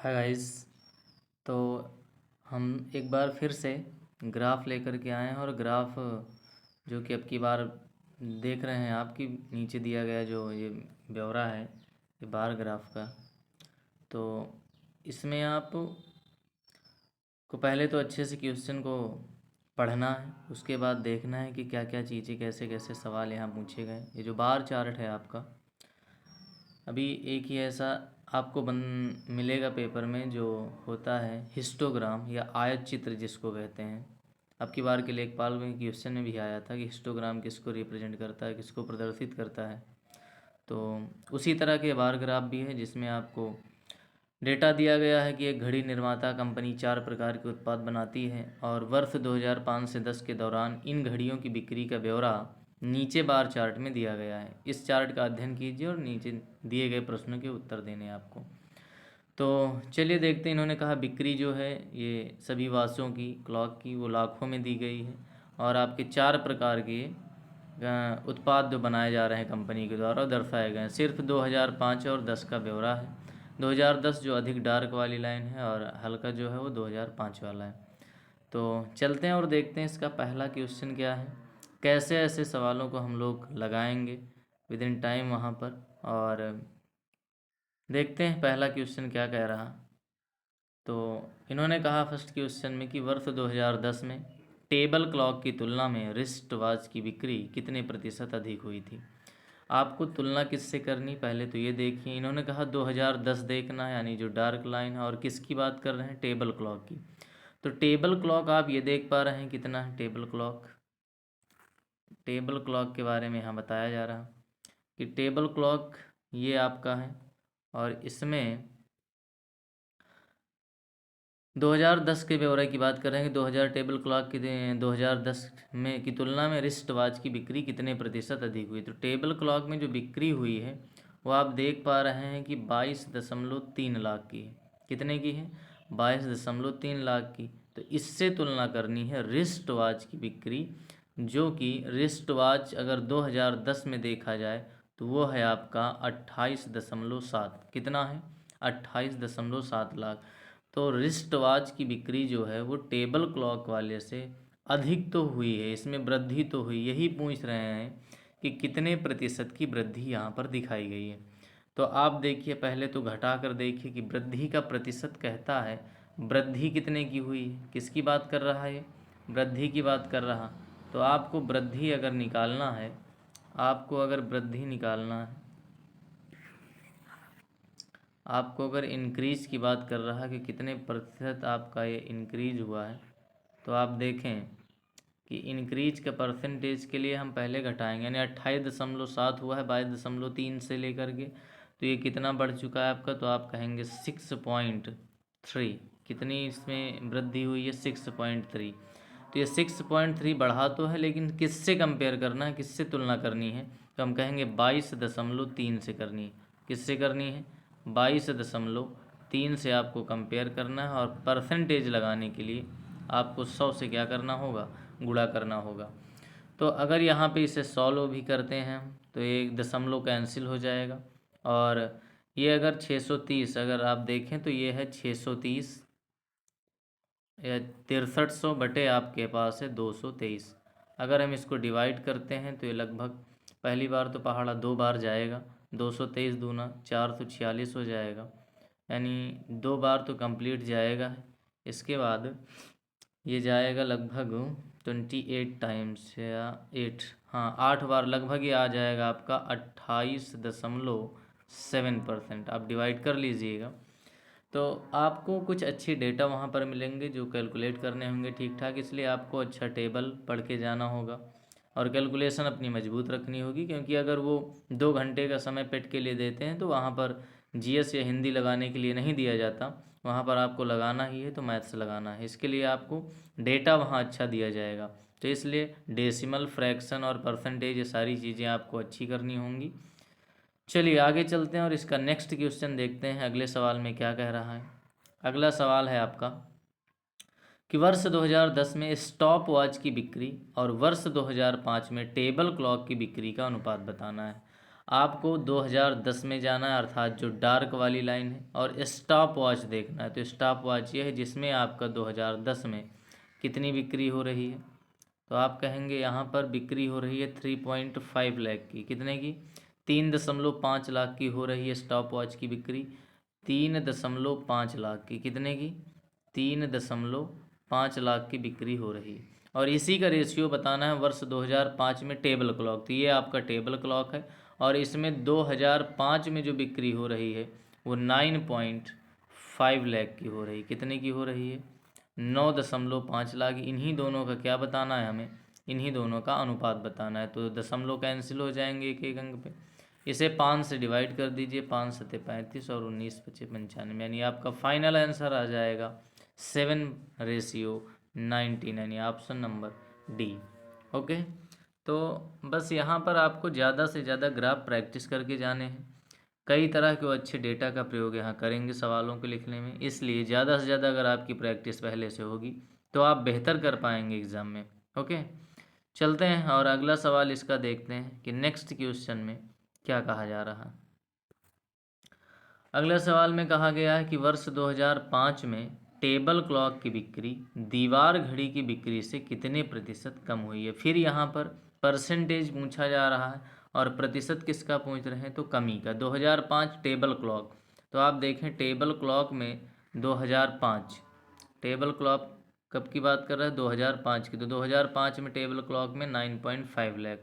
Hi guys. तो हम एक बार फिर से ग्राफ लेकर के आए हैं और ग्राफ जो कि अब की बार देख रहे हैं आपकी नीचे दिया गया जो ये ब्यौरा है ये बार ग्राफ का। तो इसमें आप को पहले तो अच्छे से क्वेश्चन को पढ़ना है, उसके बाद देखना है कि क्या क्या चीज़ें कैसे कैसे सवाल यहाँ पूछे गए। ये जो बार चार्ट है आपका, अभी एक ही ऐसा आपको बन मिलेगा पेपर में जो होता है हिस्टोग्राम या आयत चित्र जिसको कहते हैं। अब की बार के लेखपाल में क्वेश्चन में भी आया था कि हिस्टोग्राम किसको रिप्रेजेंट करता है, किसको प्रदर्शित करता है। तो उसी तरह के बार ग्राफ भी है जिसमें आपको डेटा दिया गया है कि एक घड़ी निर्माता कंपनी 4 प्रकार के उत्पाद बनाती है और वर्ष 2005 से 10 के दौरान इन घड़ियों की बिक्री का ब्यौरा नीचे बार चार्ट में दिया गया है। इस चार्ट का अध्ययन कीजिए और नीचे दिए गए प्रश्नों के उत्तर देने हैं आपको। तो चलिए देखते हैं। इन्होंने कहा बिक्री जो है ये सभी वाचों की क्लॉक की वो लाखों में दी गई है और आपके 4 प्रकार के उत्पाद जो बनाए जा रहे हैं कंपनी के द्वारा दर्शाए गए हैं। सिर्फ 2005 और 10 का ब्यौरा है। 2010 जो अधिक डार्क वाली लाइन है और हल्का जो है वो 2005 वाला है। तो चलते हैं और देखते हैं इसका पहला क्वेश्चन क्या है, कैसे ऐसे सवालों को हम लोग लगाएंगे विद इन टाइम वहाँ पर। और देखते हैं पहला क्वेश्चन क्या कह रहा। तो इन्होंने कहा फर्स्ट क्वेश्चन में कि वर्ष 2010 में टेबल क्लॉक की तुलना में रिस्ट वॉच की बिक्री कितने प्रतिशत अधिक हुई थी। आपको तुलना किससे करनी पहले तो ये देखिए। इन्होंने कहा 2010 देखना है, यानी जो डार्क लाइन है, और किसकी बात कर रहे हैं, टेबल क्लॉक की। तो टेबल क्लॉक आप ये देख पा रहे हैं कितना है टेबल क्लॉक। टेबल क्लॉक के बारे में यहाँ बताया जा रहा कि टेबल क्लॉक ये आपका है और इसमें 2010 के ब्यौरे की बात कर रहे हैं कि 2000 टेबल क्लॉक की 2010 में की तुलना में रिस्ट वॉच की बिक्री कितने प्रतिशत अधिक हुई। तो टेबल क्लॉक में जो बिक्री हुई है वो आप देख पा रहे हैं कि 22.3 लाख की है। कितने की है, 22.3 लाख की। तो इससे तुलना करनी है रिस्ट वॉच की बिक्री, जो कि रिस्ट वॉच अगर 2010 में देखा जाए तो वो है आपका 28.7। कितना है, 28.7 लाख। तो रिस्ट वॉच की बिक्री जो है वो टेबल क्लॉक वाले से अधिक तो हुई है, इसमें वृद्धि तो हुई। यही पूछ रहे हैं कि कितने प्रतिशत की वृद्धि यहाँ पर दिखाई गई है। तो आप देखिए, पहले तो घटा कर देखिए कि वृद्धि का प्रतिशत कहता है वृद्धि कितने की हुई है, किसकी बात कर रहा है, वृद्धि की बात कर रहा। तो आपको वृद्धि अगर निकालना है, आपको अगर वृद्धि निकालना है, आपको अगर इंक्रीज की बात कर रहा है कि कितने प्रतिशत आपका ये इंक्रीज हुआ है, तो आप देखें कि इंक्रीज के परसेंटेज के लिए हम पहले घटाएंगे, यानी 28.7 हुआ है 22.3 से लेकर के। तो ये कितना बढ़ चुका है आपका, तो आप कहेंगे 6.3। कितनी इसमें वृद्धि हुई है, 6.3। तो ये 6.3 बढ़ा तो है, लेकिन किससे कंपेयर करना है, किससे तुलना करनी है, तो हम कहेंगे 22.3 से करनी है। किससे करनी है, 22.3 से आपको कंपेयर करना है। और परसेंटेज लगाने के लिए आपको 100 से क्या करना होगा, गुणा करना होगा। तो अगर यहाँ पे इसे 100 भी करते हैं तो एक दशमलव कैंसिल हो जाएगा। और ये अगर 630 अगर आप देखें तो ये है 630 या 6300 बटे आपके पास है 223। अगर हम इसको डिवाइड करते हैं तो ये लगभग पहली बार तो पहाड़ा 2 बार जाएगा, 223 दूना 446 हो जाएगा, यानी 2 बार तो कंप्लीट जाएगा। इसके बाद ये जाएगा लगभग 28 टाइम्स या 8, हाँ 8 बार लगभग ये आ जाएगा आपका 28.7%। आप डिवाइड कर लीजिएगा तो आपको कुछ अच्छी डेटा वहाँ पर मिलेंगे जो कैलकुलेट करने होंगे ठीक ठाक। इसलिए आपको अच्छा टेबल पढ़ के जाना होगा और कैलकुलेशन अपनी मजबूत रखनी होगी, क्योंकि अगर वो 2 घंटे का समय पेट के लिए देते हैं तो वहाँ पर जीएस या हिंदी लगाने के लिए नहीं दिया जाता, वहाँ पर आपको लगाना ही है तो मैथ्स लगाना है। इसके लिए आपको डेटा वहाँ अच्छा दिया जाएगा। तो इसलिए डेसिमल, फ्रैक्शन और परसेंटेज ये सारी चीज़ें आपको अच्छी करनी होंगी। चलिए आगे चलते हैं और इसका नेक्स्ट क्वेश्चन देखते हैं अगले सवाल में क्या कह रहा है। अगला सवाल है आपका कि वर्ष 2010 में स्टॉप वॉच की बिक्री और वर्ष 2005 में टेबल क्लॉक की बिक्री का अनुपात बताना है। आपको 2010 में जाना है, अर्थात जो डार्क वाली लाइन है, और स्टॉप वॉच देखना है। तो स्टॉप वॉच ये है जिसमें आपका 2010 में कितनी बिक्री हो रही है। तो आप कहेंगे यहाँ पर बिक्री हो रही है 3.5 लाख की। कितने की? 3.5 लाख की हो रही है स्टॉप वॉच की बिक्री। 3.5 लाख की। कितने की? 3.5 लाख की बिक्री हो रही है। और इसी का रेशियो बताना है वर्ष 2005 में टेबल क्लॉक। तो ये आपका टेबल क्लॉक है, और इसमें 2005 में जो बिक्री हो रही है वो 9.5 लाख की हो रही है। कितने की हो रही है? 9.5 लाख। इन्हीं दोनों का क्या बताना है हमें? इन्हीं दोनों का अनुपात बताना है। तो दशमलव कैंसिल हो जाएंगे एक एक अंक पे। इसे 5 से डिवाइड कर दीजिए। 5 सत्ते 35 और 19 पचे 95, यानी आपका फाइनल आंसर आ जाएगा 7:19, यानी ऑप्शन नंबर डी। ओके, तो बस यहाँ पर आपको ज़्यादा से ज़्यादा ग्राफ प्रैक्टिस करके जाने हैं। कई तरह के अच्छे डेटा का प्रयोग यहाँ करेंगे सवालों को लिखने में, इसलिए ज़्यादा से ज़्यादा अगर आपकी प्रैक्टिस पहले से होगी तो आप बेहतर कर पाएंगे एग्ज़ाम में। ओके, चलते हैं और अगला सवाल इसका देखते हैं कि नेक्स्ट क्वेश्चन में क्या कहा जा रहा है। अगले सवाल में कहा गया है कि वर्ष 2005 में टेबल क्लॉक की बिक्री दीवार घड़ी की बिक्री से कितने प्रतिशत कम हुई है। फिर यहाँ पर परसेंटेज पूछा जा रहा है और प्रतिशत किसका पूछ रहे हैं? तो कमी का। 2005 टेबल क्लॉक, तो आप देखें टेबल क्लॉक में 2005 टेबल क्लॉक कब की बात कर रहा है? 2005 की। तो 2005 में टेबल क्लॉक में 9.5 लाख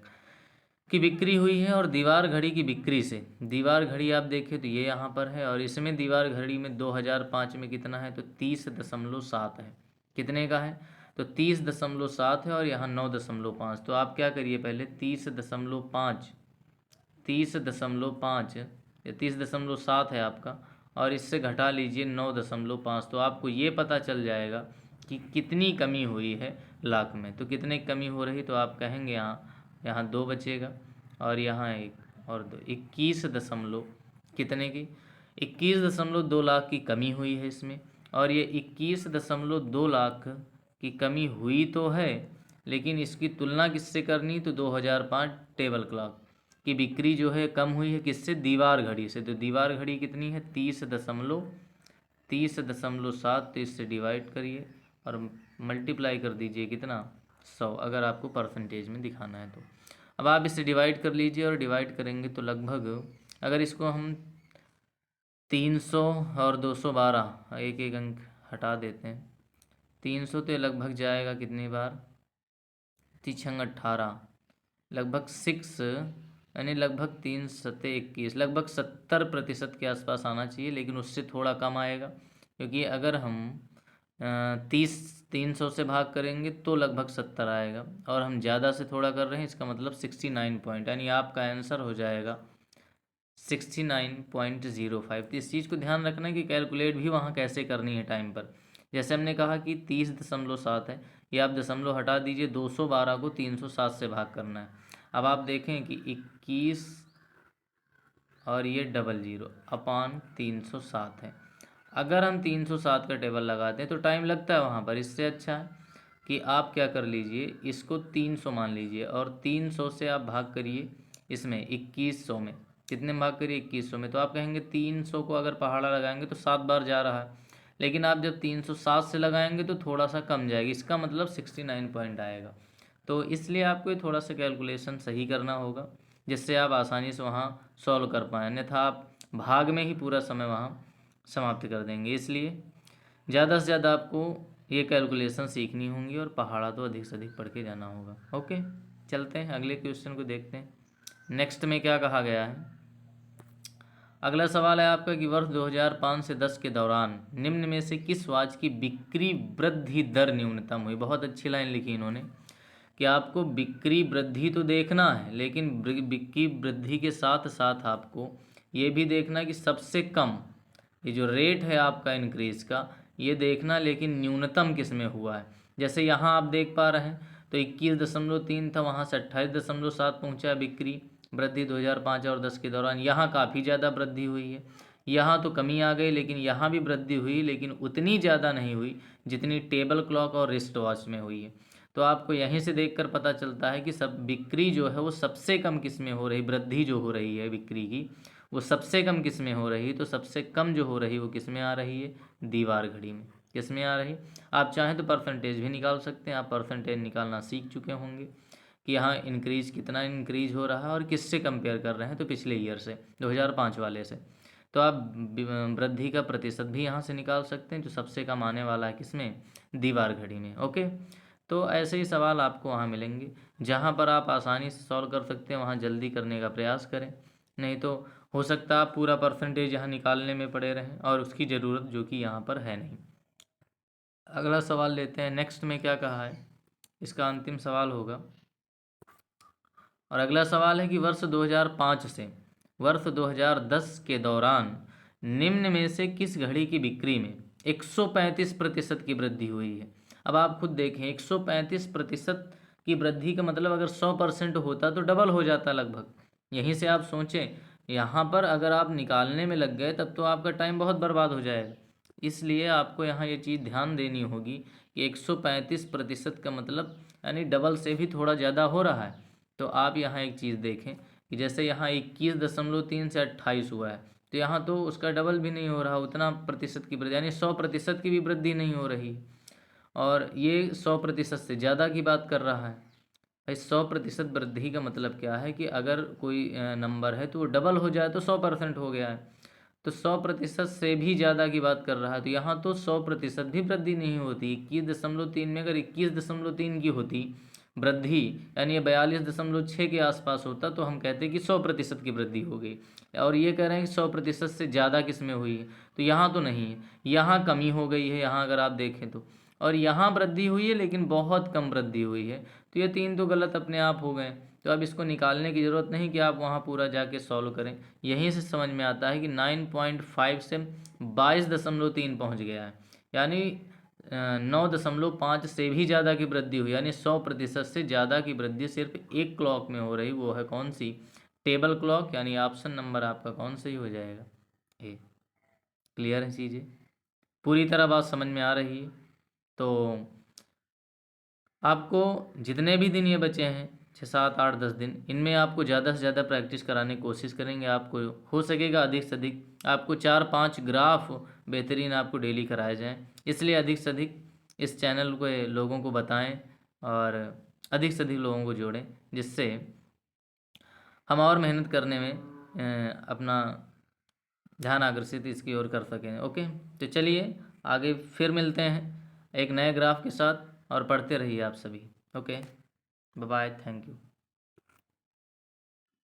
की बिक्री हुई है। और दीवार घड़ी की बिक्री से, दीवार घड़ी आप देखें तो ये यहाँ पर है, और इसमें दीवार घड़ी में 2005 में कितना है? तो 30.7 है। कितने का है? तो 30.7 है, और यहाँ 9.5। तो आप क्या करिए, पहले 30.5 या 30.7 है आपका, और इससे घटा लीजिए 9.5। तो आपको ये पता चल जाएगा कि कितनी कमी हुई है लाख में। तो कितने कमी हो रही? तो आप कहेंगे यहाँ 2 बचेगा, और यहाँ 1 और 2, 21 दशमलव कितने की? 21.2 लाख की कमी हुई है इसमें। और ये 21.2 लाख की कमी हुई तो है, लेकिन इसकी तुलना किससे करनी? तो 2005 टेबल क्लॉक की बिक्री जो है कम हुई है किससे? दीवार घड़ी से। तो दीवार घड़ी कितनी है? 30.7। तो इससे डिवाइड करिए और मल्टीप्लाई कर दीजिए कितना? 100, अगर आपको परसेंटेज में दिखाना है तो। अब आप इसे डिवाइड कर लीजिए, और डिवाइड करेंगे तो लगभग, अगर इसको हम 300 और 212 एक एक अंक हटा देते हैं, 300 तो लगभग जाएगा कितनी बार? 3×18, लगभग 6, यानी लगभग 3×7=21, लगभग 70% के आसपास आना चाहिए, लेकिन उससे थोड़ा कम आएगा, क्योंकि अगर हम 300 से भाग करेंगे तो लगभग 70 आएगा, और हम ज़्यादा से थोड़ा कर रहे हैं, इसका मतलब 69 पॉइंट, यानी आपका आंसर हो जाएगा 69.05। तो इस चीज़ को ध्यान रखना है कि कैलकुलेट भी वहाँ कैसे करनी है टाइम पर। जैसे हमने कहा कि 30.7 है, ये आप दशमलव हटा दीजिए, 212 को 307 से भाग करना है। अब आप देखें कि 21 और ये 00/307 है। अगर हम 307 का टेबल लगाते हैं तो टाइम लगता है वहाँ पर। इससे अच्छा है कि आप क्या कर लीजिए, इसको 300 मान लीजिए, और 300 से आप भाग करिए इसमें 2100 में। कितने में भाग करिए? 2100 में। तो आप कहेंगे 300 को अगर पहाड़ा लगाएंगे तो 7 बार जा रहा है, लेकिन आप जब 307 से लगाएंगे तो थोड़ा सा कम जाएगी, इसका मतलब 69 पॉइंट आएगा। तो इसलिए आपको ये थोड़ा सा कैलकुलेशन सही करना होगा, जिससे आप आसानी से वहाँ सॉल्व कर पाएँ, अन्यथा आप भाग में ही पूरा समय वहाँ समाप्त कर देंगे। इसलिए ज़्यादा से ज़्यादा आपको ये कैलकुलेशन सीखनी होंगी, और पहाड़ा तो अधिक से अधिक पढ़ के जाना होगा। ओके, चलते हैं अगले क्वेश्चन को देखते हैं। नेक्स्ट में क्या कहा गया है? अगला सवाल है आपका कि वर्ष 2005 से 10 के दौरान निम्न में से किस वॉच की बिक्री वृद्धि दर न्यूनतम हुई? बहुत अच्छी लाइन लिखी इन्होंने कि आपको बिक्री वृद्धि तो देखना है, लेकिन बिक्री वृद्धि के साथ साथ आपको ये भी देखना कि सबसे कम, ये जो रेट है आपका इंक्रीज का, ये देखना, लेकिन न्यूनतम किस में हुआ है। जैसे यहाँ आप देख पा रहे हैं तो 21.3 था, वहाँ से 28.7 पहुँचा बिक्री वृद्धि 2005 और 10 के दौरान। यहाँ काफ़ी ज़्यादा वृद्धि हुई है, यहाँ तो कमी आ गई, लेकिन यहाँ भी वृद्धि हुई, लेकिन उतनी ज़्यादा नहीं हुई जितनी टेबल क्लॉक और रिस्ट वॉच में हुई है। तो आपको यहीं से देखकर पता चलता है कि सब बिक्री जो है वो सबसे कम किस में हो रही, वृद्धि जो हो रही है बिक्री की वो सबसे कम किस में हो रही है, तो सबसे कम जो हो रही है वो किस में आ रही है, दीवार घड़ी में। किस में आ रही, आप चाहें तो परसेंटेज भी निकाल सकते हैं, आप परसेंटेज निकालना सीख चुके होंगे कि यहाँ इंक्रीज कितना इंक्रीज हो रहा है और किससे कंपेयर कर रहे हैं, तो पिछले ईयर से 2005 वाले से। तो आप वृद्धि का प्रतिशत भी यहाँ से निकाल सकते हैं, जो सबसे कम आने वाला है किसमें, दीवार घड़ी में। ओके, तो ऐसे ही सवाल आपको वहाँ मिलेंगे, जहाँ पर आप आसानी से सॉल्व कर सकते हैं वहाँ जल्दी करने का प्रयास करें, नहीं तो हो सकता है आप पूरा परसेंटेज यहाँ निकालने में पड़े रहें और उसकी ज़रूरत जो कि यहाँ पर है नहीं। अगला सवाल लेते हैं, नेक्स्ट में क्या कहा है, इसका अंतिम सवाल होगा। और अगला सवाल है कि वर्ष 2005 से वर्ष 2010 के दौरान निम्न में से किस घड़ी की बिक्री में 135% की वृद्धि हुई है। अब आप खुद देखें, 135% की वृद्धि का मतलब अगर 100% होता तो डबल हो जाता लगभग। यहीं से आप सोचें, यहाँ पर अगर आप निकालने में लग गए तब तो आपका टाइम बहुत बर्बाद हो जाएगा। इसलिए आपको यहाँ ये चीज़ ध्यान देनी होगी कि 135% का मतलब यानी डबल से भी थोड़ा ज़्यादा हो रहा है। तो आप यहाँ एक चीज़ देखें कि जैसे यहाँ 21.3 से 28 हुआ है, तो यहाँ तो उसका डबल भी नहीं हो रहा, उतना प्रतिशत की वृद्धि यानी 100% की भी वृद्धि नहीं हो रही, और ये 100% से ज़्यादा की बात कर रहा है। भाई 100% वृद्धि का मतलब क्या है कि अगर कोई नंबर है तो वो डबल हो जाए तो 100% हो गया है, तो 100% से भी ज़्यादा की बात कर रहा है। तो यहाँ तो 100% भी वृद्धि नहीं होती। 21.3 में अगर 21.3 की होती वृद्धि, यानी ये 42.6 के आसपास होता, तो हम कहते कि 100% की वृद्धि हो गई। और ये कह रहे हैं कि 100% से ज़्यादा किस में हुई है, तो यहाँ तो नहीं है, यहाँ कमी हो गई है यहाँ अगर आप देखें तो, और यहाँ वृद्धि हुई है लेकिन बहुत कम वृद्धि हुई है। तो ये तीन तो गलत अपने आप हो गए। तो अब इसको निकालने की ज़रूरत नहीं कि आप वहाँ पूरा जाके सॉल्व करें, यहीं से समझ में आता है कि 9.5 से 22.3 पहुँच गया है, यानी 9.5 से भी ज़्यादा की वृद्धि हुई, यानी 100% से ज़्यादा की वृद्धि सिर्फ एक क्लॉक में हो रही, वो है कौन सी, टेबल क्लॉक, यानी ऑप्शन नंबर आपका कौन सा ही हो जाएगा, ए। क्लियर है चीज़ें, पूरी तरह बात समझ में आ रही है। तो आपको जितने भी दिन ये बचे हैं 6, 7, 8, 10 दिन, इनमें आपको ज़्यादा से ज़्यादा प्रैक्टिस कराने की कोशिश करेंगे। आपको हो सकेगा अधिक से अधिक आपको 4-5 ग्राफ बेहतरीन आपको डेली कराए जाएं, इसलिए अधिक से अधिक इस चैनल को लोगों को बताएं और अधिक से अधिक लोगों को जोड़ें, जिससे हम और मेहनत करने में अपना ध्यान आकर्षित इसकी ओर कर सकें। ओके, तो चलिए आगे फिर मिलते हैं एक नए ग्राफ के साथ, और पढ़ते रहिए आप सभी। Okay, bye bye, thank you.